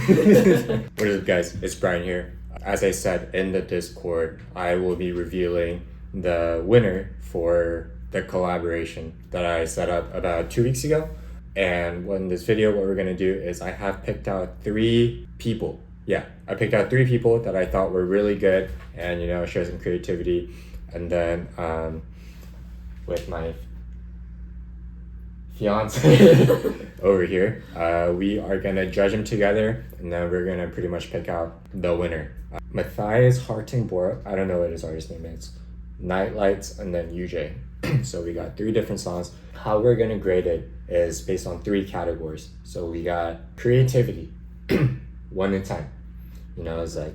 What is up, guys? It's Brian here. As I said in the Discord, I will be revealing the winner for the collaboration that I set up about 2 weeks ago. And in this video, what we're gonna do is I have picked out 3 people. Yeah, I picked out 3 people that I thought were really good and, show some creativity. And then with my fiance over here, we are gonna judge them together, and then we're gonna pretty much pick out the winner. Matthias Harting Borup, I don't know what his artist name is, Nightlights, and then Yoo Jae. So we got 3 different songs. How we're gonna grade it is based on 3 categories. So we got creativity, 1 to 10. It's like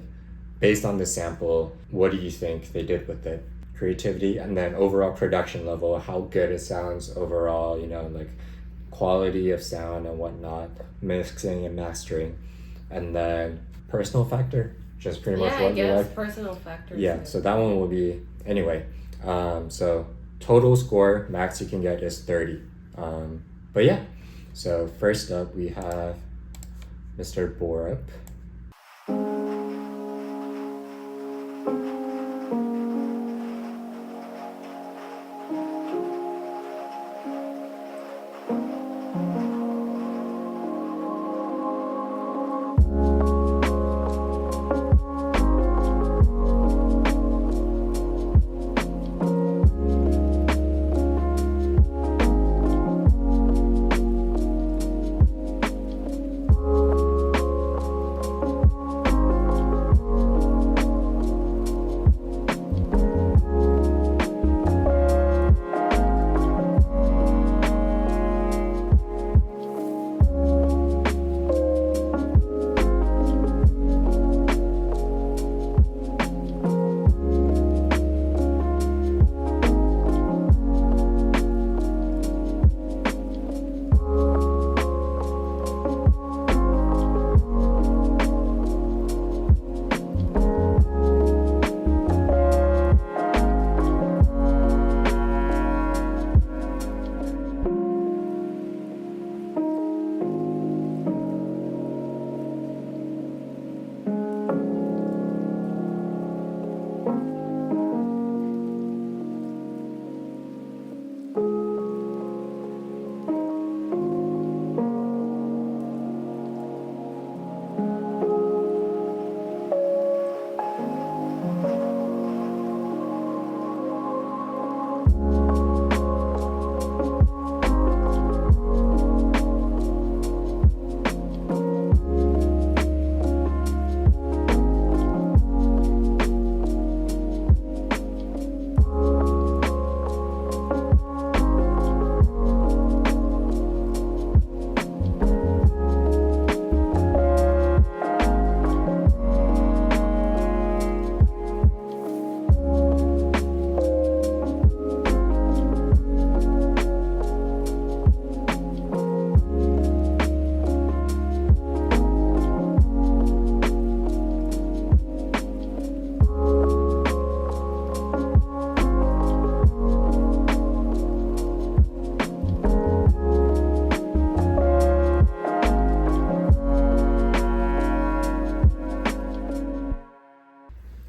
based on the sample, what do you think they did with it? Creativity, and then overall production level, how good it sounds overall, like quality of sound and whatnot, mixing and mastering. And then personal factor, just pretty much what you like. Personal factor. Yeah, so that one will be, anyway. So total score, max you can get is 30. But yeah, so first up we have Mr. Borup.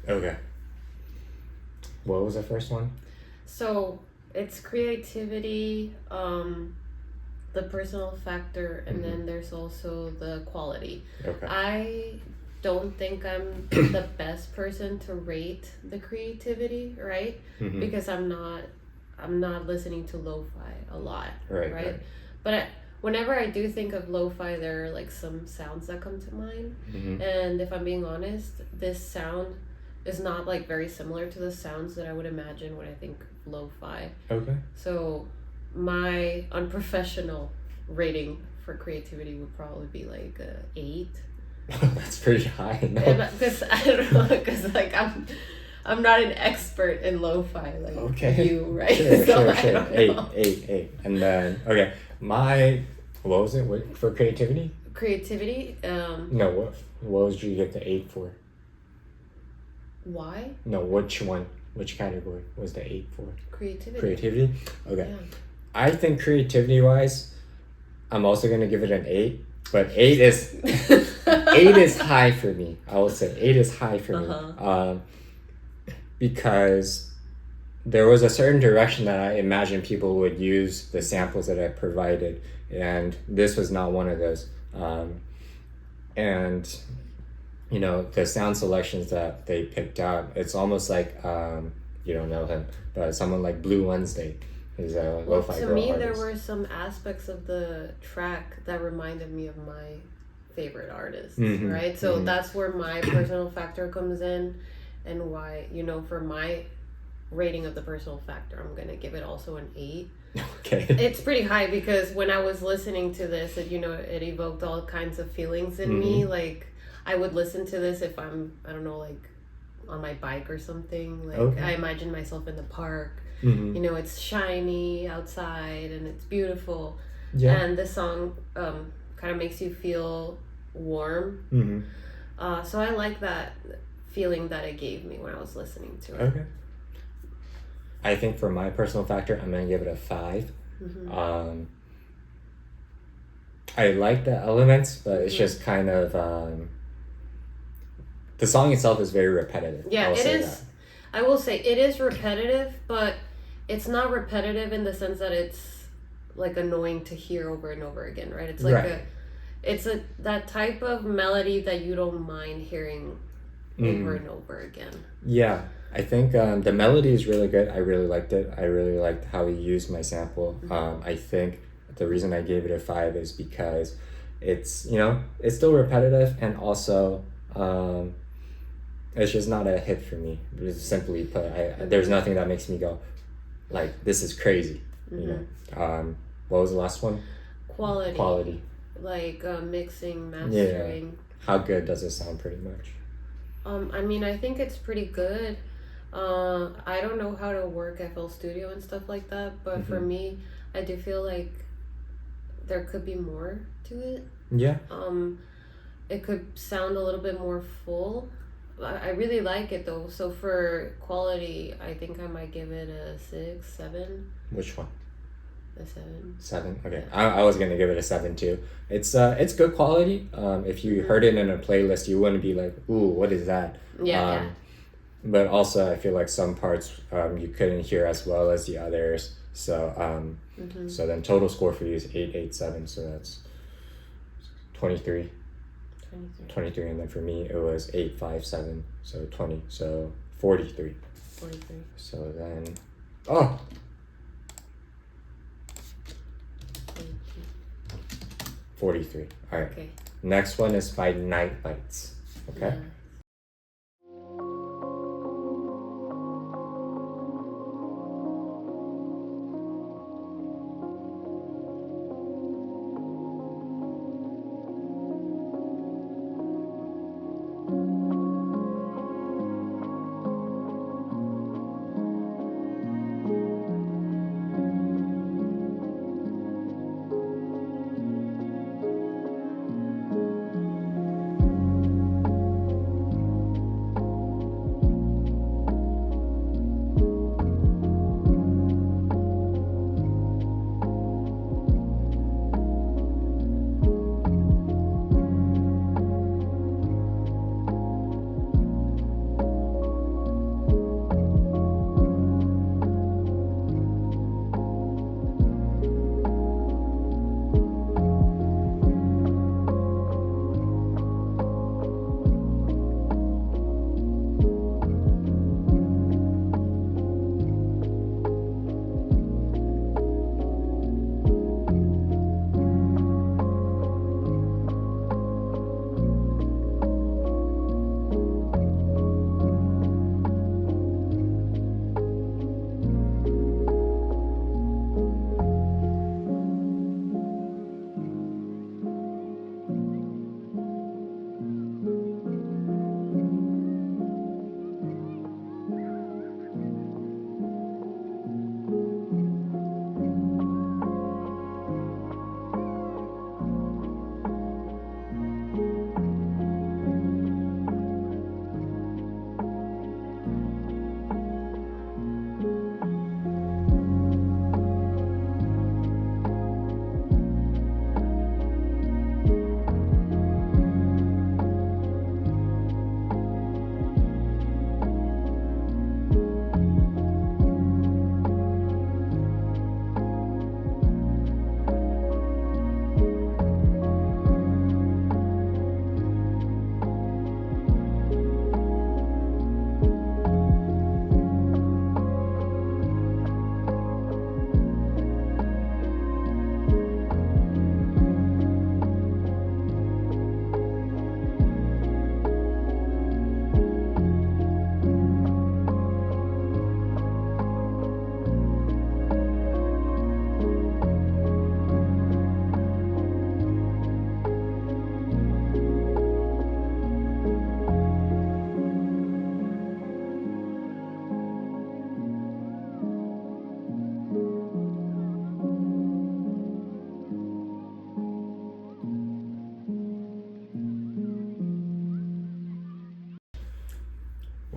Okay. What was the first one? So it's creativity, the personal factor, and then there's also the quality. Okay. I don't think I'm the best person to rate the creativity, right? Because I'm not listening to lo-fi a lot, right? But whenever I do think of lo-fi, there are like some sounds that come to mind, and if I'm being honest, this sound is not like very similar to the sounds that I would imagine when I think lo-fi. Okay. So my unprofessional rating for creativity would probably be like 8. That's pretty high. No? Because I don't know, because like I'm not an expert in lo-fi like you, right? Sure. 8. And then what was it for creativity? Creativity. No, what did you get the 8 for? Why? No, which one? Which category was the 8 for? Creativity. Okay. Yeah. I think creativity wise, I'm also gonna give it an 8. But 8 is 8 is high for me. I will say 8 is high for me. Because there was a certain direction that I imagined people would use the samples that I provided, and this was not one of those. And you know, the sound selections that they picked out, it's almost like you don't know him, but someone like Blue Wednesday is a lo-fi girl me, artist. there were some aspects of the track that reminded me of my favorite artists, right? So that's where my personal factor comes in, and why, you know, for my rating of the personal factor, I'm gonna give it also an 8. Okay. It's pretty high because when I was listening to this, it, you know, it evoked all kinds of feelings in me. Like, I would listen to this if I'm, I don't know, like on my bike or something. Like, I imagine myself in the park. You know, it's shiny outside and it's beautiful. Yeah. And this song kind of makes you feel warm. So I like that feeling that it gave me when I was listening to it. Okay. I think for my personal factor, I'm gonna give it a 5. I like the elements, but it's just kind of the song itself is very repetitive. Yeah, it is. I will say it is repetitive, but it's not repetitive in the sense that it's like annoying to hear over and over again, right? It's like that type of melody that you don't mind hearing over and over again. Yeah, I think the melody is really good. I really liked it. I really liked how he used my sample. I think the reason I gave it a 5 is because it's, you know, it's still repetitive, and also it's just not a hit for me. Just simply put, there's nothing that makes me go like, this is crazy. You know. What was the last one? Quality. Like mixing, mastering. Yeah. How good does it sound, pretty much? I mean, I think it's pretty good. I don't know how to work FL Studio and stuff like that, but for me, I do feel like there could be more to it. Yeah. It could sound a little bit more full. I really like it though. So for quality, I think I might give it a 6, 7. Which one? A 7. 7. Okay. Yeah. I was gonna give it a 7 too. It's good quality. If you heard it in a playlist, you wouldn't be like, ooh, what is that? Yeah. But also, I feel like some parts you couldn't hear as well as the others. So so then total score for you is 887. So that's 23. 23, and then for me it was 857, so 20, so 43. So then 43. All right. Okay. Next one is by Nightlights. Okay. Yeah.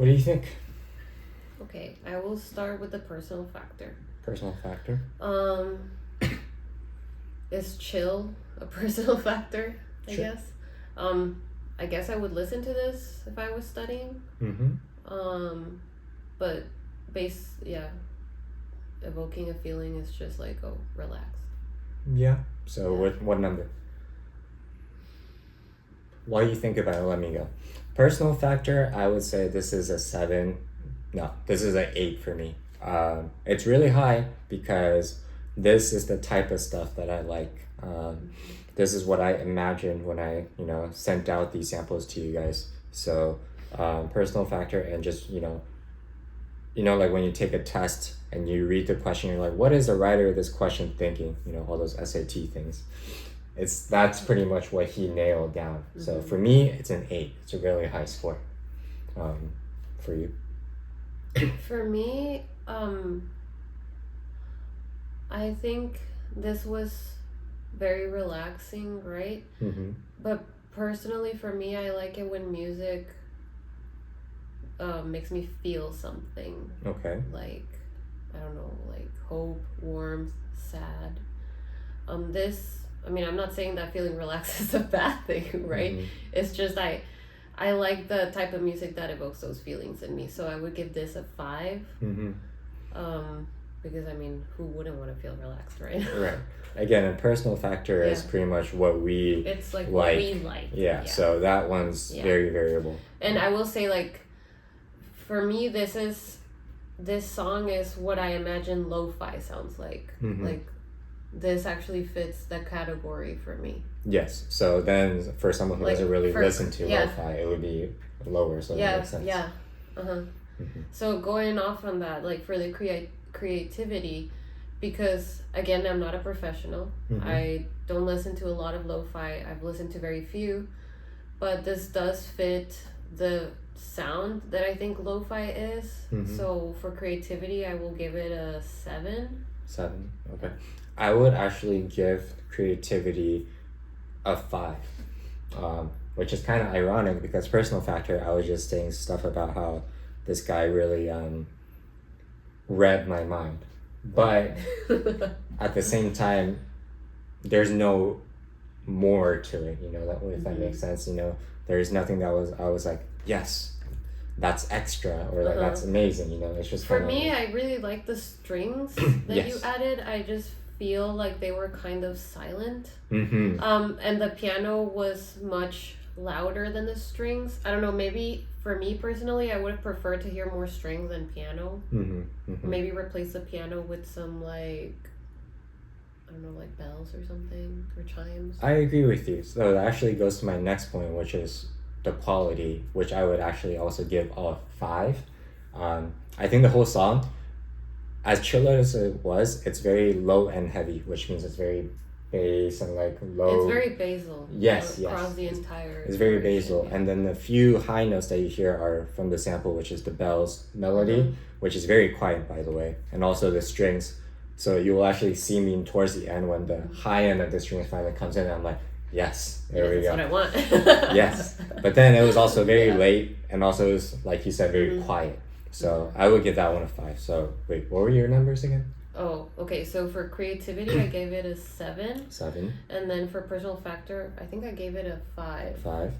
What do you think? Okay, I will start with the personal factor. Personal factor? Is chill a personal factor, I guess? I guess I would listen to this if I was studying. But evoking a feeling is just like, oh, relax. Yeah. So what number? While you think about it, let me go. Personal factor, I would say this is a 7. No, this is an 8 for me. It's really high because this is the type of stuff that I like. This is what I imagined when I, sent out these samples to you guys. So personal factor, and just, like when you take a test and you read the question, you're like, what is the writer of this question thinking? All those SAT things. That's pretty much what he nailed down. So for me, it's an 8. It's a really high score. For you? For me, I think this was very relaxing, right? But personally, for me, I like it when music makes me feel something. Okay. Like, I don't know, like hope, warmth, sad. I'm not saying that feeling relaxed is a bad thing, right? It's just I like the type of music that evokes those feelings in me. So I would give this a 5. Because who wouldn't want to feel relaxed, right? Right. Again, a personal factor is pretty much what we It's like what we like. Yeah. So that one's very variable. And I will say, like, for me, this song is what I imagine lo-fi sounds like. Like, this actually fits the category for me. Yes. So then for someone who doesn't really listen to lo-fi, it would be lower. So that makes sense. Yeah. So going off on that, like for the creativity, because again, I'm not a professional. I don't listen to a lot of lo-fi. I've listened to very few, but this does fit the sound that I think lo-fi is. So for creativity, I will give it a 7. 7. Okay. I would actually give creativity a 5, which is kind of ironic because personal factor, I was just saying stuff about how this guy really read my mind, but at the same time, there's no more to it. If that makes sense. There's nothing that I was like, yes, that's extra, or like that's amazing. It's just for me. I really like the strings that you added. I just feel like they were kind of silent. And the piano was much louder than the strings. I don't know, maybe for me personally, I would have preferred to hear more strings than piano. Maybe replace the piano with some like, I don't know, like bells or something, or chimes. I agree with you. So that actually goes to my next point, which is the quality, which I would actually also give a 5. I think the whole song, as chill as it was, it's very low and heavy, which means it's very bass and like low. It's very basal. Yes. Across the entire. It's very basal, and then the few high notes that you hear are from the sample, which is the bells melody, which is very quiet, by the way, and also the strings. So you will actually see me towards the end when the high end of the strings finally comes in, and I'm like, yes, there we go. That's what I want. Yes, but then it was also very late, and also it was, like you said, very quiet. So I would give that one a 5. So wait, what were your numbers again? Oh, okay. So for creativity, I gave it a 7. 7. And then for personal factor, I think I gave it a 5. 5.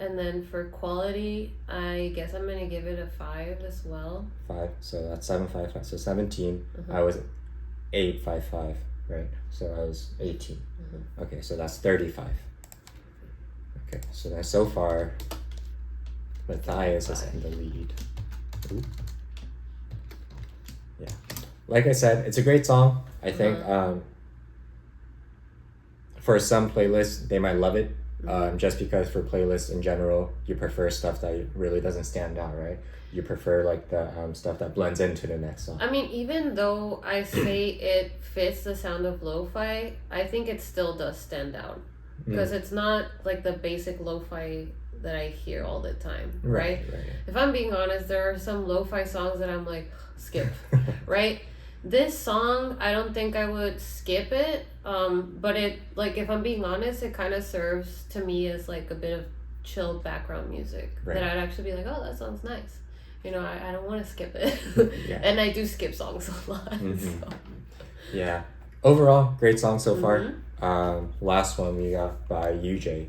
And then for quality, I guess I'm gonna give it a 5 as well. 5. So that's 7, 5, 5. So 17. I was 8, 5, 5. Right. So I was 18. Okay. So that's 35. Okay. So then so far, Matthias is in the lead. Ooh. Yeah. Like I said, it's a great song. I think for some playlists, they might love it. Just because for playlists in general, you prefer stuff that really doesn't stand out, right? You prefer like the stuff that blends into the next song. Even though I say it fits the sound of lo-fi, I think it still does stand out. Because it's not like the basic lo-fi that I hear all the time, right? If I'm being honest, there are some lo-fi songs that I'm like, skip, right? This song, I don't think I would skip it, but it, like, if I'm being honest, it kind of serves to me as like a bit of chill background music that I'd actually be like, oh, that sounds nice. You know, I don't want to skip it. And I do skip songs a lot. So. Yeah. Overall, great song so far. Last one we got by Yoo Jae.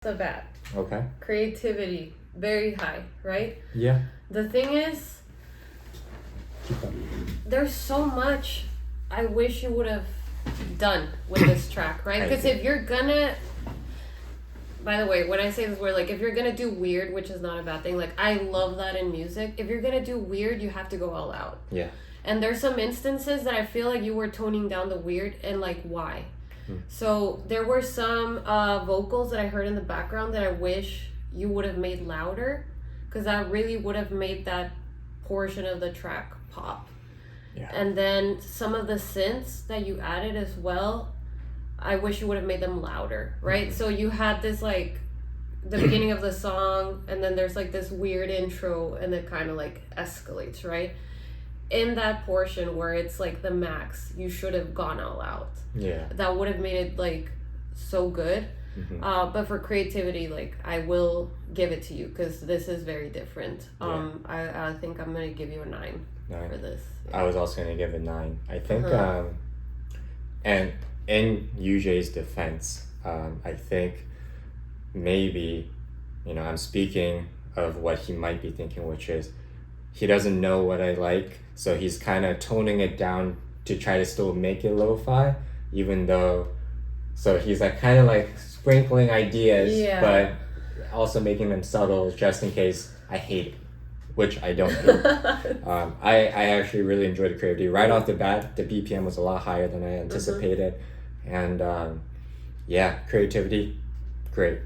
The bat. Okay. Creativity, very high, right? Yeah. The thing is, there's so much I wish you would have done with this track, right? Because if you're gonna, by the way, when I say this word, like, if you're gonna do weird, which is not a bad thing, like, I love that in music. If you're gonna do weird, you have to go all out. Yeah. And there's some instances that I feel like you were toning down the weird, and like, why? So there were some vocals that I heard in the background that I wish you would have made louder, because that really would have made that portion of the track pop. Yeah. And then some of the synths that you added as well, I wish you would have made them louder, right? So you had this, like, the beginning of the song, and then there's like this weird intro, and it kind of like escalates, right? In that portion where it's like the max, you should have gone all out. Yeah. That would have made it like so good. But for creativity, like, I will give it to you, because this is very different. I think I'm gonna give you a 9 for this. I was also gonna give it 9. I think and in Yoo Jae's defense, I think maybe, I'm speaking of what he might be thinking, which is he doesn't know what I like, so he's kind of toning it down to try to still make it lo-fi, even though, so he's like kind of like sprinkling ideas, but also making them subtle just in case I hate it, which I don't do. I actually really enjoyed the creativity. Right off the bat, the BPM was a lot higher than I anticipated. And yeah, creativity, great.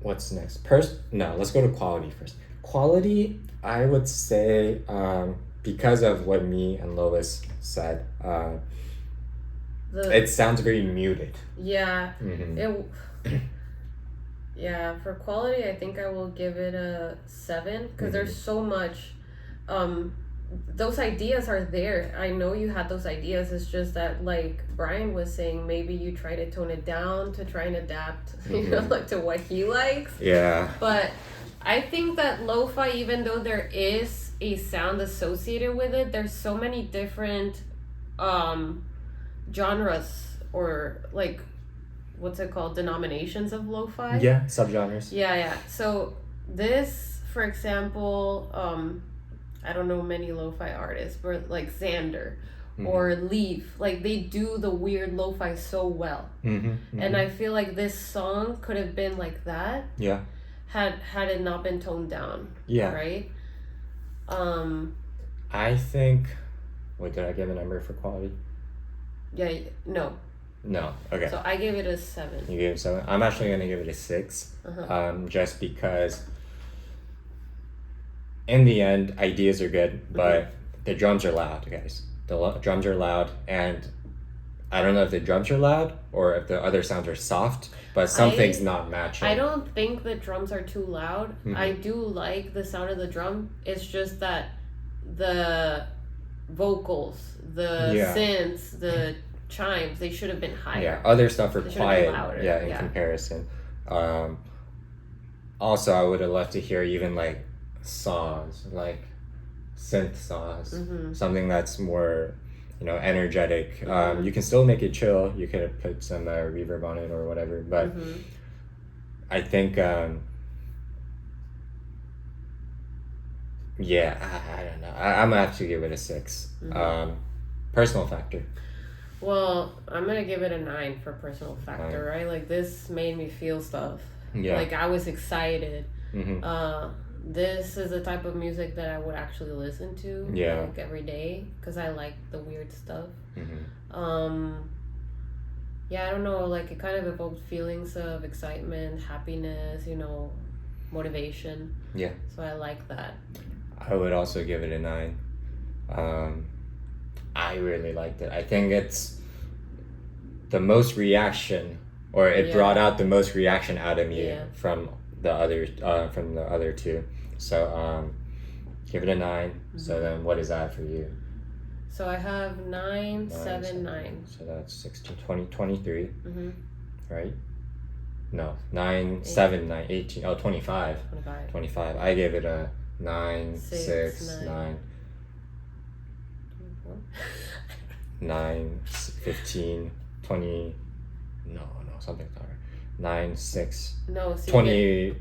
What's next? Let's go to quality first. Quality, I would say, because of what me and Lois said, it sounds very muted. Yeah. Yeah, for quality, I think I will give it a 7 because there's so much. Those ideas are there. I know you had those ideas. It's just that, like Brian was saying, maybe you try to tone it down to try and adapt, you know, like to what he likes. Yeah. But I think that lo-fi, even though there is a sound associated with it, there's so many different genres or like what's it called, denominations of lo-fi. Yeah, subgenres. Yeah. So this, for example, I don't know many lo-fi artists, but like Xander or Leaf, like they do the weird lo-fi so well. And I feel like this song could have been like that. Yeah. Had it not been toned down. Yeah. Right? I think, did I give a number for quality? Yeah, no. No, okay. So I gave it a 7. You gave it 7? I'm actually going to give it a 6. Just because in the end, ideas are good, but the drums are loud, guys. The drums are loud, and I don't know if the drums are loud or if the other sounds are soft, but something's not matching. I don't think the drums are too loud. I do like the sound of the drum. It's just that the vocals, the synths, the chimes, they should have been higher. Yeah, other stuff are quiet. In comparison. Also, I would have loved to hear even like songs, like synth songs, something that's more, energetic. You can still make it chill. You could have put some reverb on it or whatever, but I think I don't know. I'm gonna have to give it a 6. Personal factor. Well, I'm gonna give it a 9 for personal factor, right? Like this made me feel stuff. Yeah. Like I was excited. This is the type of music that I would actually listen to like every day because I like the weird stuff. I don't know, like it kind of evoked feelings of excitement, happiness, motivation. Yeah. So I like that. I would also give it a 9. I really liked it. I think it's the most reaction, or it brought out the most reaction out of me from the other two. So give it a 9. So then what is that for you? So I have 9, 7, 9. So that's 16, 20, 23. Right? No, 9, 7, 9, 18. Oh, 25. 25. I gave it a 9, 6, 9. 9, 15, 20. No, something's not right. 9, 6. No, see, 20.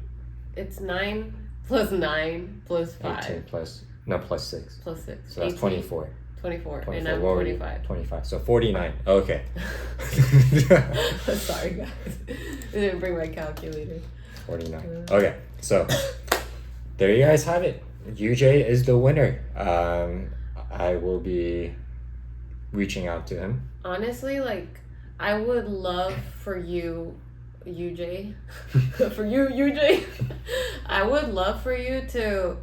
It's 9 plus 9 plus 5. 18 plus 6. Plus 6. So that's 18. 24. 24. And I'm 25. 25. So 49. Okay. Sorry, guys. I didn't bring my calculator. 49. Okay. So there you guys have it. Yoo Jae is the winner. I will be reaching out to him. Honestly, like, I would love for you, Yoo Jae, Yoo Jae, I would love for you to,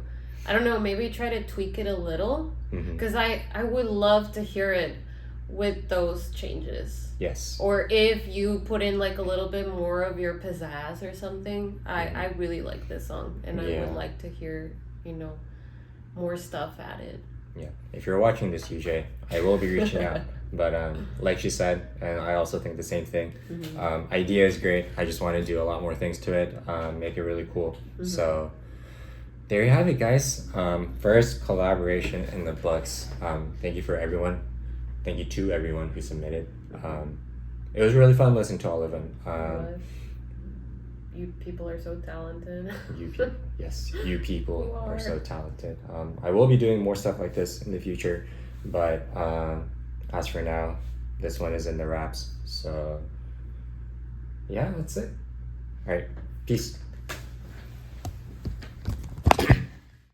I don't know, maybe try to tweak it a little, because I would love to hear it with those changes. Yes. Or if you put in like a little bit more of your pizzazz or something. I really like this song, and I would like to hear, more stuff added. Yeah. If you're watching this, Yoo Jae, I will be reaching out. But like she said, and I also think the same thing, idea is great. I just want to do a lot more things to it, make it really cool. So there you have it, guys. First collaboration in the books. Thank you for everyone. Thank you to everyone who submitted. It was really fun listening to all of them. You people are so talented. You people are so talented. I will be doing more stuff like this in the future, but as for now, this one is in the wraps. So yeah, that's it. All right, peace.